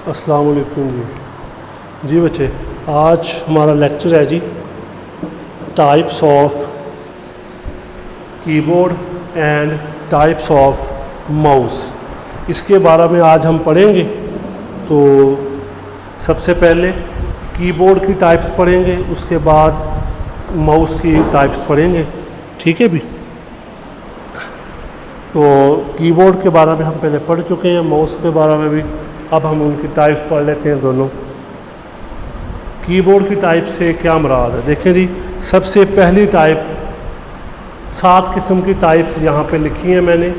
अस्सलाम वालेकुम जी बच्चे, आज हमारा लेक्चर है जी types of keyboard and types of mouse. इसके बारे में आज हम पढ़ेंगे। तो सबसे पहले कीबोर्ड की टाइप्स पढ़ेंगे, उसके बाद माउस की टाइप्स पढ़ेंगे। ठीक है भी। तो कीबोर्ड के बारे में हम पहले पढ़ चुके हैं, माउस के बारे में भी। अब हम उनकी टाइप्स पढ़ लेते हैं दोनों। कीबोर्ड की टाइप से क्या मुराद है? देखें जी, सबसे पहली टाइप 7 किस्म की टाइप्स यहाँ पे लिखी हैं मैंने।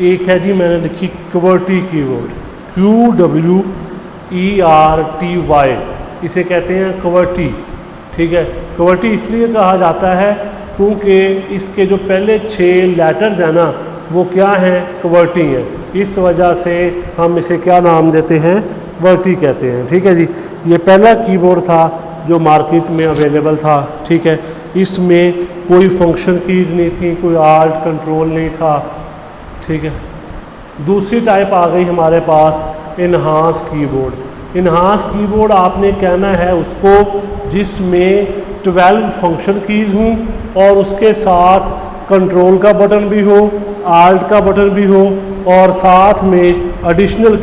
एक है जी, मैंने लिखी QWERTY कीबोर्ड, QWERTY, इसे कहते हैं QWERTY। ठीक है, QWERTY इसलिए कहा जाता है क्योंकि इसके जो पहले 6 लेटर्स हैं ना, वो क्या हैं? QWERTY हैं। इस वजह से हम इसे क्या नाम देते हैं? QWERTY कहते हैं। ठीक है जी। ये पहला कीबोर्ड था जो मार्केट में अवेलेबल था। ठीक है, इसमें कोई फंक्शन कीज़ नहीं थी, कोई आल्ट कंट्रोल नहीं था। ठीक है। दूसरी टाइप आ गई हमारे पास इन्हांस कीबोर्ड। इन्हांस कीबोर्ड आपने कहना है उसको जिसमें 12 फंक्शन कीज़ हों और उसके साथ कंट्रोल का बटन भी हो, आल्ट का बटन भी हो और साथ में एडिशनल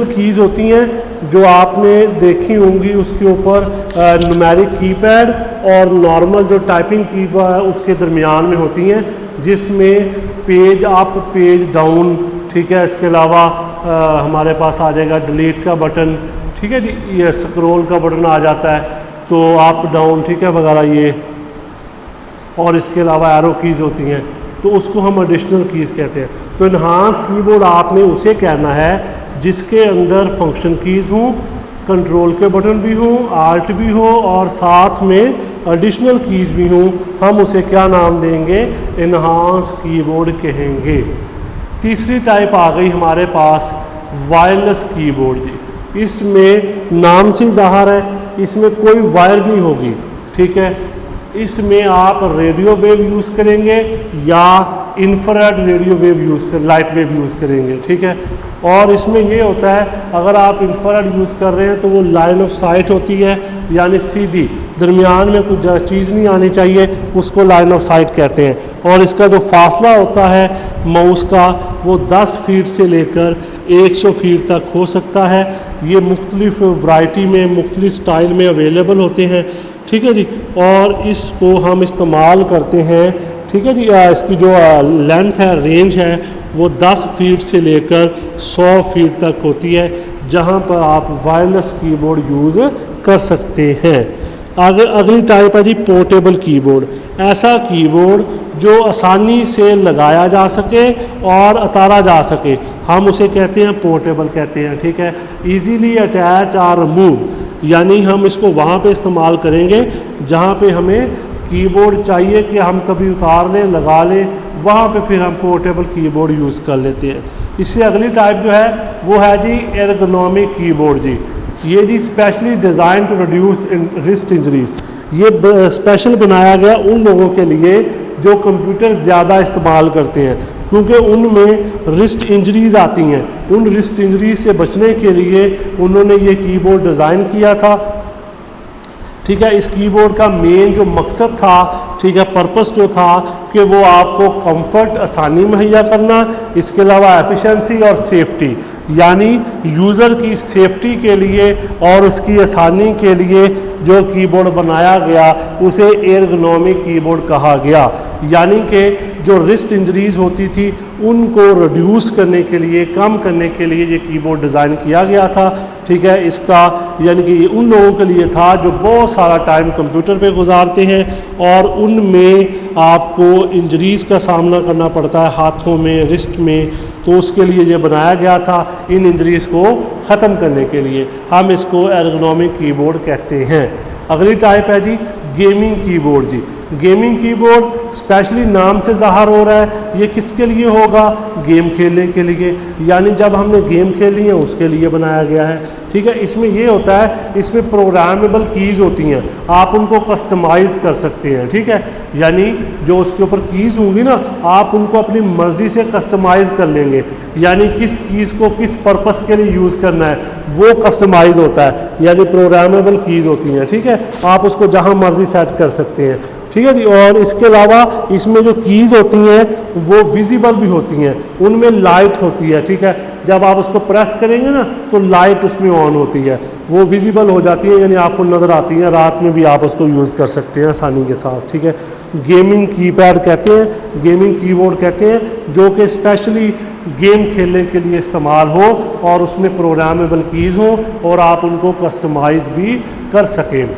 कीज़ होती हैं जो आपने देखी होंगी। उसके ऊपर न्यूमेरिक कीपैड और नॉर्मल जो टाइपिंग कीबोर्ड है उसके दरमियान में होती हैं, जिसमें पेज अप पेज डाउन। ठीक है, इसके अलावा हमारे पास आ जाएगा डिलीट का बटन। ठीक है जी, ये स्क्रॉल का बटन आ जाता है, तो अप डाउन, ठीक है, वगैरह ये। और इसके अलावा एरो कीज़ होती हैं, तो उसको हम एडिशनल कीज़ कहते हैं। तो इन्हांस कीबोर्ड आपने उसे कहना है जिसके अंदर फंक्शन कीज़ हों, कंट्रोल के बटन भी हों, आल्ट भी हो और साथ में एडिशनल कीज़ भी हों। हम उसे क्या नाम देंगे? इन्हांस कीबोर्ड कहेंगे। तीसरी टाइप आ गई हमारे पास वायरलेस कीबोर्ड जी। इसमें नाम से ज़ाहिर है, इसमें कोई वायर नहीं होगी। ठीक है, इसमें आप रेडियो वेव यूज़ करेंगे या infrared radio wave light wave use करेंगे। ठीक है, और इसमें ये होता है, अगर आप इंफ्रारेड यूज़ कर रहे हैं तो वो लाइन ऑफ साइट होती है, यानी सीधी, दरमियान में कुछ चीज़ नहीं आनी चाहिए, उसको लाइन ऑफ साइट कहते हैं। और इसका जो फासला होता है माउस का, वो 10 फीट से लेकर 100 फीट तक हो सकता है। ये मुख्तलिफ वैरायटी में, मुख्तलिफ स्टाइल में अवेलेबल होते हैं। ठीक है जी, और इसको हम इस्तेमाल करते हैं। ठीक है जी, इसकी जो लेंथ है, रेंज है, वो 10 फीट से लेकर 100 फीट तक होती है, जहां पर आप वायरलेस कीबोर्ड यूज़ कर सकते हैं। आगे अगली टाइप है जी पोर्टेबल कीबोर्ड। ऐसा कीबोर्ड जो आसानी से लगाया जा सके और उतारा जा सके, हम उसे कहते हैं पोर्टेबल कहते हैं। ठीक है, ईजीली अटैच और रिमूव, यानी हम इसको वहाँ पे इस्तेमाल करेंगे जहाँ पे हमें कीबोर्ड चाहिए कि हम कभी उतार लें, लगा लें, वहाँ पे फिर हम पोर्टेबल कीबोर्ड यूज़ कर लेते हैं। इससे अगली टाइप जो है वो है जी एर्गोनॉमिक कीबोर्ड जी। ये जी specially designed to reduce wrist injuries. ये स्पेशल बनाया गया उन लोगों के लिए जो कंप्यूटर ज़्यादा इस्तेमाल करते हैं, क्योंकि उनमें रिस्ट इंजरीज आती हैं। उन रिस्ट इंजरीज से बचने के लिए उन्होंने ये कीबोर्ड डिज़ाइन किया था। ठीक है, इस कीबोर्ड का मेन जो मकसद था, ठीक है, पर्पस जो था कि वो आपको कंफर्ट, आसानी मुहैया करना, इसके अलावा एफिशिएंसी और सेफ्टी, यानी यूज़र की सेफ्टी के लिए और उसकी आसानी के लिए जो कीबोर्ड बनाया गया उसे एर्गोनॉमिक कीबोर्ड कहा गया। यानी कि जो रिस्ट इंजरीज होती थी उनको रिड्यूस करने के लिए, कम करने के लिए ये कीबोर्ड डिज़ाइन किया गया था। ठीक है, इसका यानी कि ये उन लोगों के लिए था जो बहुत सारा टाइम कंप्यूटर पे गुजारते हैं और उनमें आपको इंजरीज़ का सामना करना पड़ता है हाथों में, रिस्ट में, तो उसके लिए ये बनाया गया था, इन इंजरीज़ को ख़त्म करने के लिए। हम इसको एर्गोनॉमिक कीबोर्ड कहते हैं। अगली टाइप है जी गेमिंग कीबोर्ड जी। गेमिंग कीबोर्ड स्पेशली नाम से ज़ाहिर हो रहा है, ये किसके लिए होगा? गेम खेलने के लिए, यानी जब हमने गेम खेली है उसके लिए बनाया गया है। ठीक है, इसमें ये होता है, इसमें प्रोग्रामेबल कीज़ होती हैं, आप उनको कस्टमाइज़ कर सकते हैं। ठीक है, यानी जो उसके ऊपर कीज़ होंगी ना, आप उनको अपनी मर्ज़ी से कस्टमाइज़ कर लेंगे, यानी किस कीज़ को किस पर्पस के लिए यूज़ करना है वो कस्टमाइज़ होता है, यानी प्रोग्रामेबल कीज़ होती हैं। ठीक है, आप उसको जहाँ मर्ज़ी सेट कर सकते हैं। ठीक है जी, और इसके अलावा इसमें जो कीज़ होती हैं वो विजिबल भी होती हैं, उनमें लाइट होती है। ठीक है, जब आप उसको प्रेस करेंगे ना तो लाइट उसमें ऑन होती है, वो विजिबल हो जाती है, यानी आपको नज़र आती है, रात में भी आप उसको यूज़ कर सकते हैं आसानी के साथ। ठीक है, गेमिंग कीपैड कहते हैं, गेमिंग कीबोर्ड कहते हैं, जो कि स्पेशली गेम खेलने के लिए इस्तेमाल हो और उसमें प्रोग्रामेबल कीज़ हो और आप उनको कस्टमाइज़ भी कर सकें।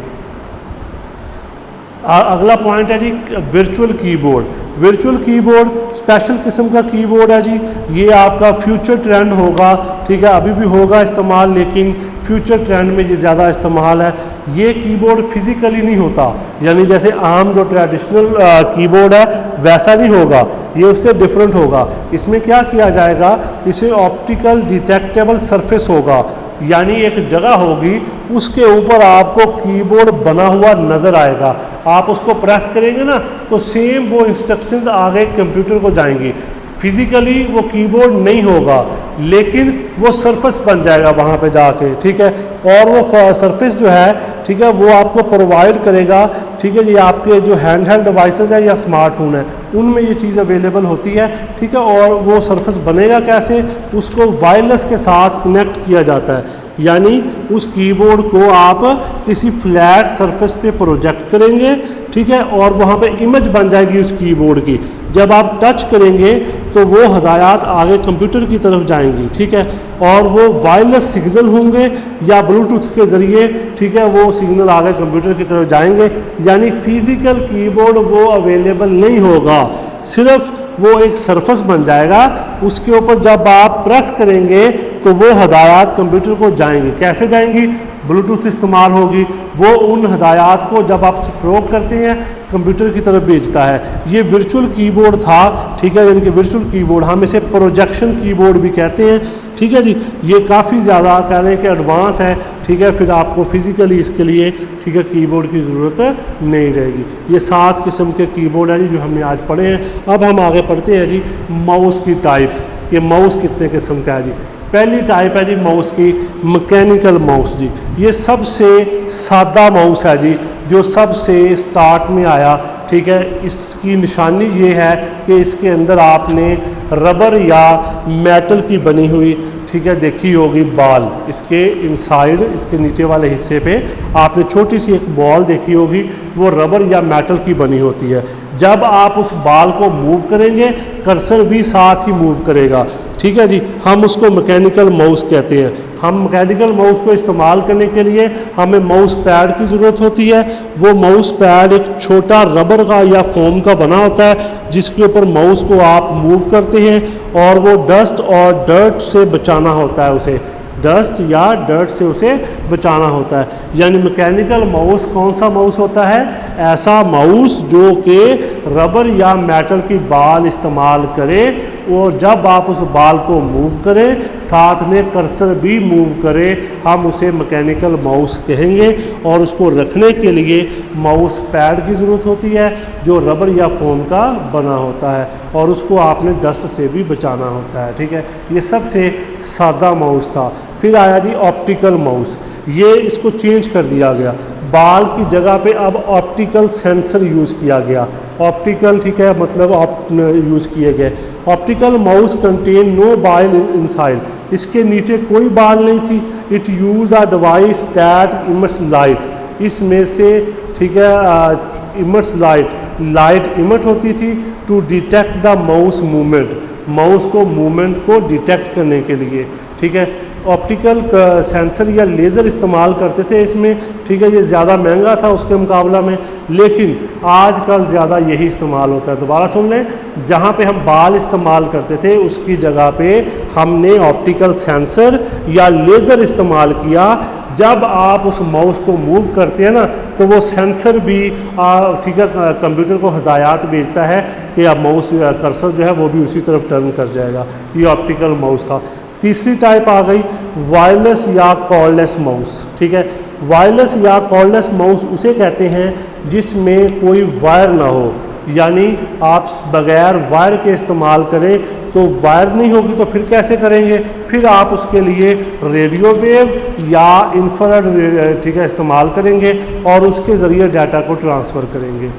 अगला पॉइंट है जी virtual keyboard. Virtual keyboard special किस्म का कीबोर्ड है जी, ये आपका फ्यूचर ट्रेंड होगा। ठीक है, अभी भी होगा इस्तेमाल, लेकिन फ्यूचर ट्रेंड में ये ज़्यादा इस्तेमाल है। ये कीबोर्ड फिज़िकली नहीं होता, यानी जैसे आम जो ट्रेडिशनल कीबोर्ड है वैसा नहीं होगा, ये उससे डिफरेंट होगा। इसमें क्या किया जाएगा, इसे ऑप्टिकल डिटेक्टेबल सरफेस होगा, यानी एक जगह होगी उसके ऊपर आपको कीबोर्ड बना हुआ नज़र आएगा, आप उसको प्रेस करेंगे ना तो सेम वो इंस्ट्रक्शंस आगे कंप्यूटर को जाएंगी। फिज़िकली वो कीबोर्ड नहीं होगा, लेकिन वो सरफेस बन जाएगा वहाँ पे जाके। ठीक है, और वो सरफेस जो है, ठीक है, वो आपको प्रोवाइड करेगा। ठीक है, ये आपके जो हैंड हेल्ड डिवाइसेस है या स्मार्टफोन है उनमें ये चीज़ अवेलेबल होती है। ठीक है, और वो सरफेस बनेगा कैसे, उसको वायरलेस के साथ कनेक्ट किया जाता है, यानी उस कीबोर्ड को आप किसी फ्लैट सरफेस पे प्रोजेक्ट करेंगे। ठीक है, और वहाँ पे इमेज बन जाएगी उस कीबोर्ड की, जब आप टच करेंगे तो वो हदायत आगे कंप्यूटर की तरफ जाएंगी। ठीक है, और वो वायरलेस सिग्नल होंगे या ब्लूटूथ के ज़रिए, ठीक है, वो सिग्नल आगे कंप्यूटर की तरफ जाएंगे, यानी फिज़िकल कीबोर्ड वो अवेलेबल नहीं होगा, सिर्फ वो एक सरफेस बन जाएगा, उसके ऊपर जब आप प्रेस करेंगे तो वो हदायत कंप्यूटर को जाएंगी। कैसे जाएंगी? ब्लूटूथ इस्तेमाल होगी, वो उन हदायत को जब आप स्ट्रोक करते हैं कंप्यूटर की तरफ भेजता है। ये वर्चुअल कीबोर्ड था। ठीक है, यानी कि वर्चुअल कीबोर्ड, हम इसे प्रोजेक्शन कीबोर्ड भी कहते हैं। ठीक है जी, ये काफ़ी ज़्यादा कह लें कि एडवांस है। ठीक है, फिर आपको फिज़िकली इसके लिए, ठीक है, कीबोर्ड की ज़रूरत नहीं रहेगी। ये 7 किस्म के कीबोर्ड हैं जी जो हमने आज पढ़े हैं। अब हम आगे पढ़ते हैं जी माउस की टाइप्स, ये माउस कितने किस्म का है जी। पहली टाइप है जी माउस की मैकेनिकल माउस जी, ये सबसे सादा माउस है जी, जो सबसे स्टार्ट में आया। ठीक है, इसकी निशानी ये है कि इसके अंदर आपने रबर या मेटल की बनी हुई, ठीक है, देखी होगी बॉल, इसके इनसाइड, इसके नीचे वाले हिस्से पे आपने छोटी सी एक बॉल देखी होगी, वो रबर या मेटल की बनी होती है। जब आप उस बॉल को मूव करेंगे कर्सर भी साथ ही मूव करेगा। ठीक है जी, हम उसको मैकेनिकल माउस कहते हैं। हम मैकेनिकल माउस को इस्तेमाल करने के लिए हमें माउस पैड की ज़रूरत होती है। वो माउस पैड एक छोटा रबर का या फोम का बना होता है, जिसके ऊपर माउस को आप मूव करते हैं, और वो डस्ट और डर्ट से बचाना होता है, उसे डस्ट या डर्ट से उसे बचाना होता है। यानी मैकेनिकल माउस कौन सा माउस होता है? ऐसा माउस जो कि रबर या मेटल की बॉल इस्तेमाल करे, और जब आप उस बॉल को मूव करें साथ में कर्सर भी मूव करें, हम उसे मैकेनिकल माउस कहेंगे। और उसको रखने के लिए माउस पैड की ज़रूरत होती है जो रबर या फोम का बना होता है, और उसको आपने डस्ट से भी बचाना होता है। ठीक है, ये सबसे सादा माउस था। फिर आया जी ऑप्टिकल माउस, ये इसको चेंज कर दिया गया, बाल की जगह पे अब ऑप्टिकल सेंसर यूज़ किया गया। ऑप्टिकल, ठीक है, मतलब यूज़ किए गए। Optical mouse contain no ball inside, इसके नीचे कोई बाल नहीं थी। It use a device that emits light, इसमें से, ठीक है, इमिट्स लाइट इमिट होती थी to detect the mouse movement, mouse को मूवमेंट को डिटेक्ट करने के लिए। ठीक है, ऑप्टिकल सेंसर या लेज़र इस्तेमाल करते थे इसमें। ठीक है, ये ज़्यादा महंगा था उसके मुकाबला में, लेकिन आजकल ज़्यादा यही इस्तेमाल होता है। दोबारा सुन लें, जहाँ पे हम बाल इस्तेमाल करते थे उसकी जगह पे हमने ऑप्टिकल सेंसर या लेज़र इस्तेमाल किया। जब आप उस माउस को मूव करते हैं ना तो वो सेंसर भी ठीक है कंप्यूटर को हिदायत भेजता है कि अब माउस कर्सर जो है वो भी उसी तरफ टर्न कर जाएगा। ये ऑप्टिकल माउस था। तीसरी टाइप आ गई वायरलेस या कॉर्डलेस माउस। ठीक है, वायरलेस या कॉर्डलेस माउस उसे कहते हैं जिसमें कोई वायर ना हो, यानी आप बगैर वायर के इस्तेमाल करें तो वायर नहीं होगी तो फिर कैसे करेंगे, फिर आप उसके लिए रेडियो वेव या इंफ्रारेड ठीक है इस्तेमाल करेंगे और उसके ज़रिए डाटा को ट्रांसफ़र करेंगे।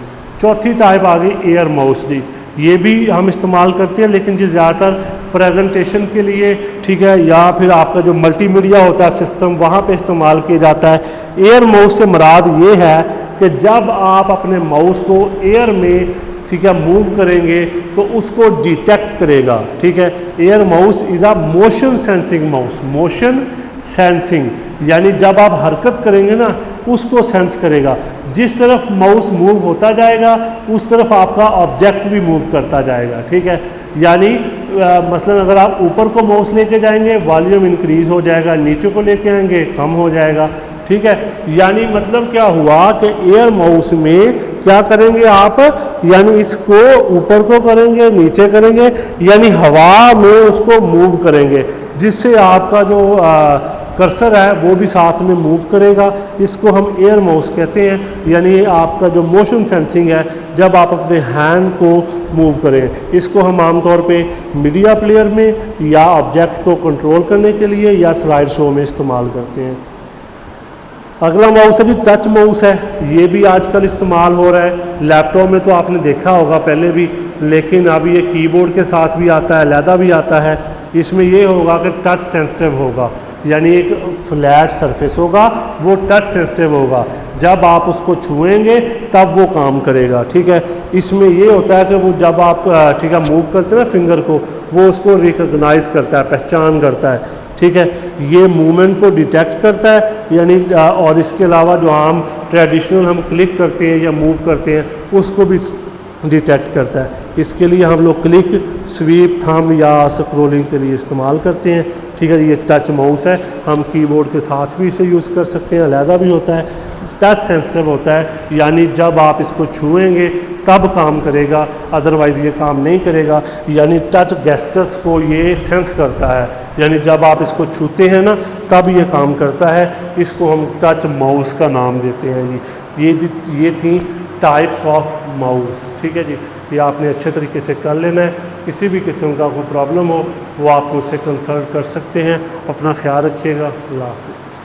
चौथी टाइप आ गई एयर माउस जी, ये भी हम इस्तेमाल करते हैं लेकिन जी ज़्यादातर प्रेजेंटेशन के लिए ठीक है या फिर आपका जो मल्टीमीडिया होता है सिस्टम वहाँ पे इस्तेमाल किया जाता है। एयर माउस से मुराद ये है कि जब आप अपने माउस को एयर में ठीक है मूव करेंगे तो उसको डिटेक्ट करेगा। ठीक है, air mouse is a motion sensing mouse. Motion sensing यानी जब आप हरकत करेंगे ना उसको सेंस करेगा। जिस तरफ माउस मूव होता जाएगा उस तरफ आपका ऑब्जेक्ट भी मूव करता जाएगा। ठीक है, यानी मसलन अगर आप ऊपर को माउस लेके जाएंगे वॉल्यूम इंक्रीज हो जाएगा, नीचे को लेके आएंगे कम हो जाएगा। ठीक है, यानी मतलब क्या हुआ कि एयर माउस में क्या करेंगे आप, यानी इसको ऊपर को करेंगे नीचे करेंगे यानी हवा में उसको मूव करेंगे जिससे आपका जो कर्सर है वो भी साथ में मूव करेगा। इसको हम एयर माउस कहते हैं, यानी आपका जो मोशन सेंसिंग है जब आप अपने हैंड को मूव करें। इसको हम आमतौर पे मीडिया प्लेयर में या ऑब्जेक्ट को कंट्रोल करने के लिए या स्लाइड शो में इस्तेमाल करते हैं। अगला माउस है जी टच माउस है, ये भी आजकल इस्तेमाल हो रहा है। लैपटॉप में तो आपने देखा होगा पहले भी, लेकिन अब ये कीबोर्ड के साथ भी आता है, अलहदा भी आता है। इसमें ये होगा कि टच सेंसिटिव होगा, यानी एक फ्लैट सरफेस होगा वो टच सेंसिटिव होगा, जब आप उसको छुएंगे तब वो काम करेगा। ठीक है, इसमें ये होता है कि वो जब आप ठीक है मूव करते हैं ना फिंगर को, वो उसको रिकॉग्नाइज करता है, पहचान करता है। ठीक है, ये मूवमेंट को डिटेक्ट करता है, यानी और इसके अलावा जो आम ट्रेडिशनल हम क्लिक करते हैं या मूव करते हैं उसको भी डिटेक्ट करता है। इसके लिए हम लोग क्लिक, स्वीप, थंब या स्क्रोलिंग के लिए इस्तेमाल करते हैं। ठीक है, ये टच माउस है, हम कीबोर्ड के साथ भी इसे यूज़ कर सकते हैं, अलहदा भी होता है। टच सेंसिटिव होता है, यानी जब आप इसको छुएंगे तब काम करेगा, अदरवाइज़ ये काम नहीं करेगा। यानी टच गेस्चर्स को ये सेंस करता है, यानी जब आप इसको छूते हैं ना तब ये काम करता है। इसको हम टच माउस का नाम देते हैं जी। ये थी टाइप्स ऑफ माउस। ठीक है जी, ये आपने अच्छे तरीके से कर लेना है। किसी भी किस्म का कोई प्रॉब्लम हो वो आप मुझसे कंसल्ट कर सकते हैं। अपना ख्याल रखिएगा। अल्लाह हाफ़िज़।